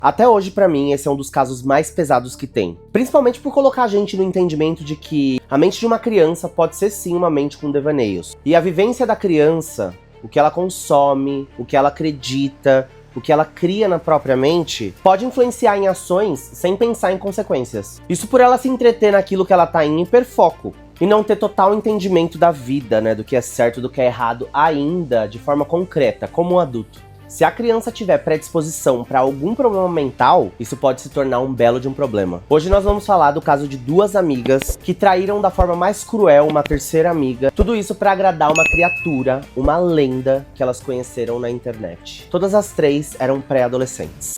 Até hoje, pra mim, esse é um dos casos mais pesados que tem. Principalmente por colocar a gente no entendimento de que a mente de uma criança pode ser sim uma mente com devaneios. E a vivência da criança, o que ela consome, o que ela acredita, o que ela cria na própria mente, pode influenciar em ações sem pensar em consequências. Isso por ela se entreter naquilo que ela tá em hiperfoco. E não ter total entendimento da vida, né, do que é certo e do que é errado ainda, de forma concreta, como um adulto. Se a criança tiver predisposição para algum problema mental, isso pode se tornar um belo de um problema. Hoje nós vamos falar do caso de duas amigas que traíram da forma mais cruel uma terceira amiga. Tudo isso para agradar uma criatura, uma lenda que elas conheceram na internet. Todas as três eram pré-adolescentes.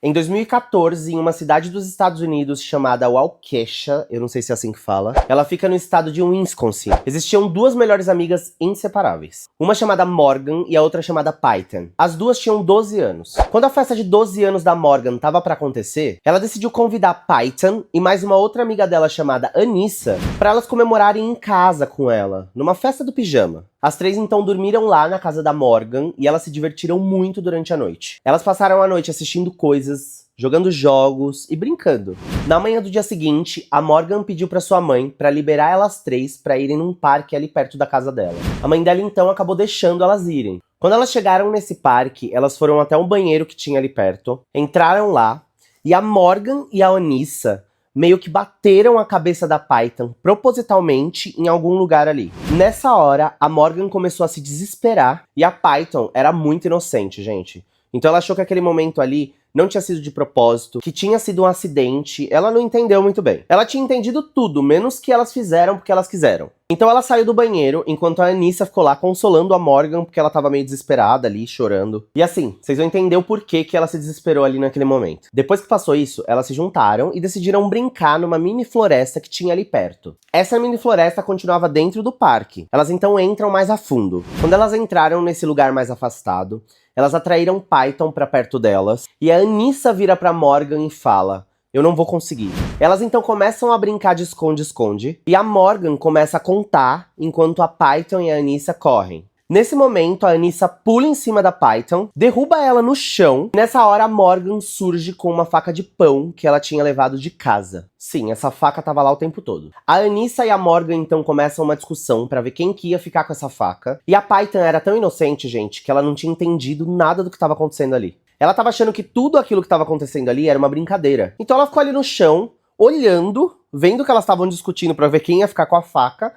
Em 2014, em uma cidade dos Estados Unidos chamada Waukesha, eu não sei se é assim que fala, ela fica no estado de Wisconsin. Existiam duas melhores amigas inseparáveis. Uma chamada Morgan e a outra chamada Peyton. As duas tinham 12 anos. Quando a festa de 12 anos da Morgan tava pra acontecer, ela decidiu convidar Peyton e mais uma outra amiga dela chamada Anissa pra elas comemorarem em casa com ela, numa festa do pijama. As três então dormiram lá na casa da Morgan e elas se divertiram muito durante a noite. Elas passaram a noite assistindo coisas, jogando jogos e brincando. Na manhã do dia seguinte, a Morgan pediu pra sua mãe pra liberar elas três pra irem num parque ali perto da casa dela. A mãe dela então acabou deixando elas irem. Quando elas chegaram nesse parque, elas foram até um banheiro que tinha ali perto, entraram lá e a Morgan e a Anissa meio que bateram a cabeça da Peyton propositalmente em algum lugar ali. Nessa hora, a Morgan começou a se desesperar e a Peyton era muito inocente, gente. Então ela achou que aquele momento ali não tinha sido de propósito, que tinha sido um acidente, ela não entendeu muito bem. Ela tinha entendido tudo, menos que elas fizeram porque elas quiseram. Então ela saiu do banheiro, enquanto a Anissa ficou lá consolando a Morgan, porque ela tava meio desesperada ali, chorando. E assim, vocês vão entender o porquê que ela se desesperou ali naquele momento. Depois que passou isso, elas se juntaram e decidiram brincar numa mini floresta que tinha ali perto. Essa mini floresta continuava dentro do parque. Elas então entram mais a fundo. Quando elas entraram nesse lugar mais afastado, elas atraíram Peyton pra perto delas, e a Anissa vira pra Morgan e fala: "Eu não vou conseguir". Elas então começam a brincar de esconde-esconde, e a Morgan começa a contar, enquanto a Peyton e a Anissa correm. Nesse momento, a Anissa pula em cima da Peyton, derruba ela no chão, e nessa hora a Morgan surge com uma faca de pão que ela tinha levado de casa. Sim, essa faca tava lá o tempo todo. A Anissa e a Morgan então começam uma discussão pra ver quem que ia ficar com essa faca, e a Peyton era tão inocente, gente, que ela não tinha entendido nada do que tava acontecendo ali. Ela tava achando que tudo aquilo que tava acontecendo ali era uma brincadeira. Então ela ficou ali no chão, olhando, vendo que elas estavam discutindo pra ver quem ia ficar com a faca,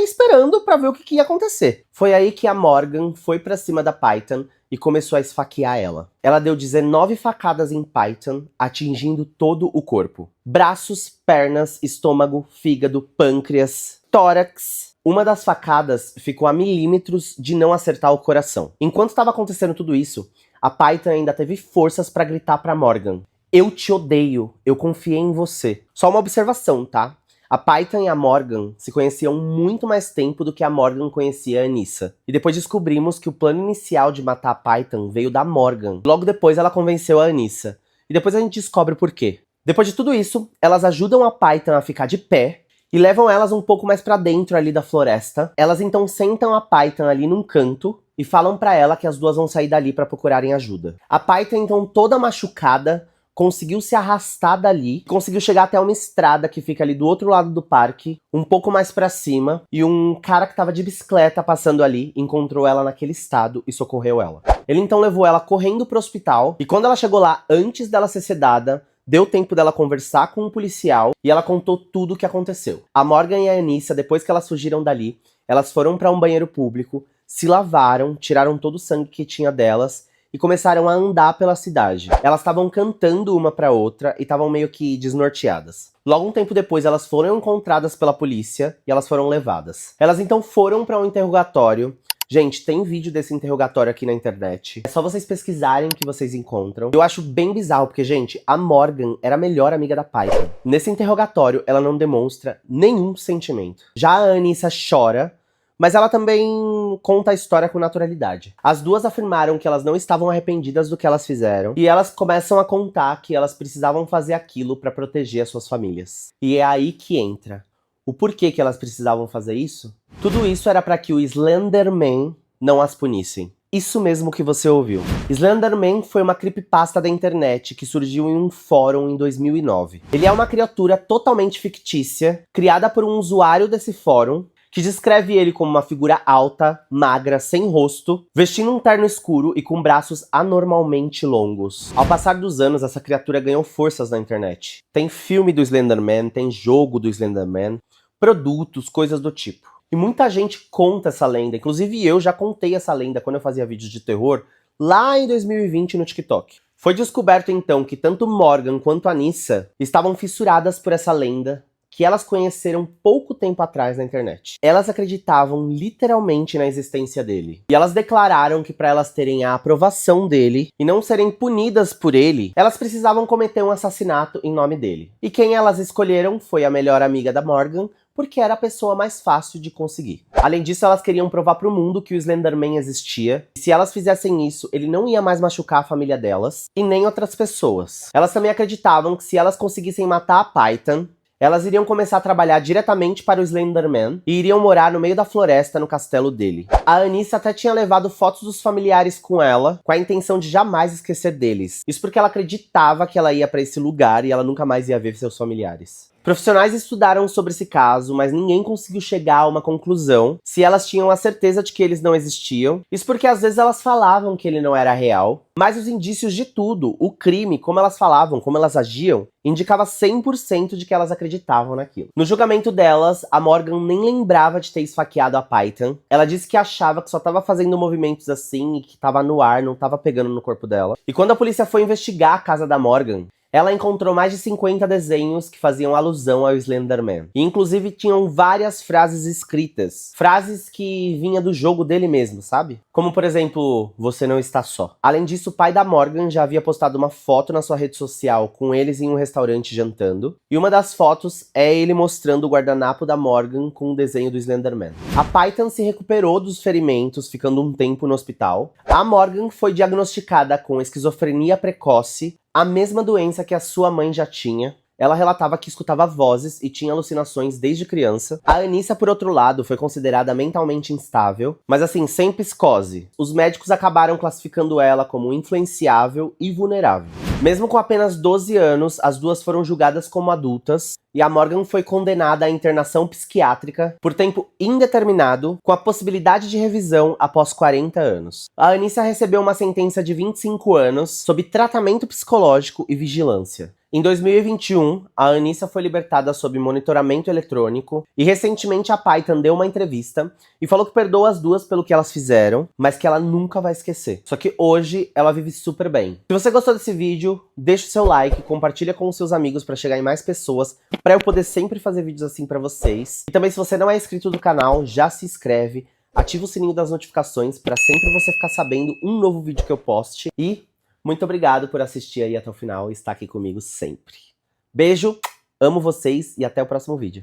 esperando pra ver o que ia acontecer. Foi aí que a Morgan foi pra cima da Peyton e começou a esfaquear ela. Ela deu 19 facadas em Peyton, atingindo todo o corpo. Braços, pernas, estômago, fígado, pâncreas, tórax. Uma das facadas ficou a milímetros de não acertar o coração. Enquanto estava acontecendo tudo isso, a Peyton ainda teve forças pra gritar pra Morgan: "Eu te odeio, eu confiei em você". Só uma observação, tá? A Peyton e a Morgan se conheciam muito mais tempo do que a Morgan conhecia a Anissa. E depois descobrimos que o plano inicial de matar a Peyton veio da Morgan. Logo depois ela convenceu a Anissa. E depois a gente descobre o porquê. Depois de tudo isso, elas ajudam a Peyton a ficar de pé e levam elas um pouco mais pra dentro ali da floresta. Elas então sentam a Peyton ali num canto e falam pra ela que as duas vão sair dali pra procurarem ajuda. A Peyton então toda machucada conseguiu se arrastar dali, conseguiu chegar até uma estrada que fica ali do outro lado do parque, um pouco mais pra cima, e um cara que tava de bicicleta passando ali encontrou ela naquele estado e socorreu ela. Ele então levou ela correndo pro hospital, e quando ela chegou lá, antes dela ser sedada, deu tempo dela conversar com um policial e ela contou tudo o que aconteceu. A Morgan e a Anissa, depois que elas fugiram dali, elas foram pra um banheiro público, se lavaram, tiraram todo o sangue que tinha delas e começaram a andar pela cidade. Elas estavam cantando uma pra outra e estavam meio que desnorteadas. Logo um tempo depois, elas foram encontradas pela polícia e elas foram levadas. Elas então foram pra um interrogatório. Gente, tem vídeo desse interrogatório aqui na internet. É só vocês pesquisarem que vocês encontram. Eu acho bem bizarro, porque, gente, a Morgan era a melhor amiga da Peyton. Nesse interrogatório, ela não demonstra nenhum sentimento. Já a Anissa chora, mas ela também conta a história com naturalidade. As duas afirmaram que elas não estavam arrependidas do que elas fizeram, e elas começam a contar que elas precisavam fazer aquilo pra proteger as suas famílias. E é aí que entra o porquê que elas precisavam fazer isso. Tudo isso era pra que o Slender Man não as punissem. Isso mesmo que você ouviu. Slender Man foi uma creepypasta da internet que surgiu em um fórum em 2009. Ele é uma criatura totalmente fictícia, criada por um usuário desse fórum, que descreve ele como uma figura alta, magra, sem rosto, vestindo um terno escuro e com braços anormalmente longos. Ao passar dos anos, essa criatura ganhou forças na internet. Tem filme do Slender Man, tem jogo do Slender Man, produtos, coisas do tipo. E muita gente conta essa lenda, inclusive eu já contei essa lenda quando eu fazia vídeos de terror, lá em 2020 no TikTok. Foi descoberto então que tanto Morgan quanto Anissa estavam fissuradas por essa lenda, que elas conheceram pouco tempo atrás na internet. Elas acreditavam literalmente na existência dele. E elas declararam que para elas terem a aprovação dele e não serem punidas por ele, elas precisavam cometer um assassinato em nome dele. E quem elas escolheram foi a melhor amiga da Morgan, porque era a pessoa mais fácil de conseguir. Além disso, elas queriam provar pro mundo que o Slender Man existia, e se elas fizessem isso, ele não ia mais machucar a família delas, e nem outras pessoas. Elas também acreditavam que se elas conseguissem matar a Python, elas iriam começar a trabalhar diretamente para o Slender Man e iriam morar no meio da floresta no castelo dele. A Anissa até tinha levado fotos dos familiares com ela, com a intenção de jamais esquecer deles. Isso porque ela acreditava que ela ia para esse lugar e ela nunca mais ia ver seus familiares. Profissionais estudaram sobre esse caso, mas ninguém conseguiu chegar a uma conclusão se elas tinham a certeza de que eles não existiam. Isso porque às vezes elas falavam que ele não era real, mas os indícios de tudo, o crime, como elas falavam, como elas agiam, indicava 100% de que elas acreditavam naquilo. No julgamento delas, a Morgan nem lembrava de ter esfaqueado a Python. Ela disse que achava que só estava fazendo movimentos assim e que estava no ar, não estava pegando no corpo dela. E quando a polícia foi investigar a casa da Morgan, ela encontrou mais de 50 desenhos que faziam alusão ao Slender Man. E inclusive tinham várias frases escritas. Frases que vinha do jogo dele mesmo, sabe? Como por exemplo, você não está só. Além disso, o pai da Morgan já havia postado uma foto na sua rede social com eles em um restaurante jantando. E uma das fotos é ele mostrando o guardanapo da Morgan com o desenho do Slender Man. A Python se recuperou dos ferimentos, ficando um tempo no hospital. A Morgan foi diagnosticada com esquizofrenia precoce, a mesma doença que a sua mãe já tinha. Ela relatava que escutava vozes e tinha alucinações desde criança. A Anissa, por outro lado, foi considerada mentalmente instável, mas assim, sem psicose. Os médicos acabaram classificando ela como influenciável e vulnerável. Mesmo com apenas 12 anos, as duas foram julgadas como adultas, e a Morgan foi condenada à internação psiquiátrica por tempo indeterminado, com a possibilidade de revisão após 40 anos. A Anissa recebeu uma sentença de 25 anos, sob tratamento psicológico e vigilância. Em 2021, a Anissa foi libertada sob monitoramento eletrônico e recentemente a Python deu uma entrevista e falou que perdoa as duas pelo que elas fizeram, mas que ela nunca vai esquecer. Só que hoje ela vive super bem. Se você gostou desse vídeo, deixa o seu like, compartilha com os seus amigos para chegar em mais pessoas, para eu poder sempre fazer vídeos assim para vocês. E também se você não é inscrito do canal, já se inscreve, ativa o sininho das notificações para sempre você ficar sabendo um novo vídeo que eu poste. E muito obrigado por assistir aí até o final e estar aqui comigo sempre. Beijo, amo vocês e até o próximo vídeo.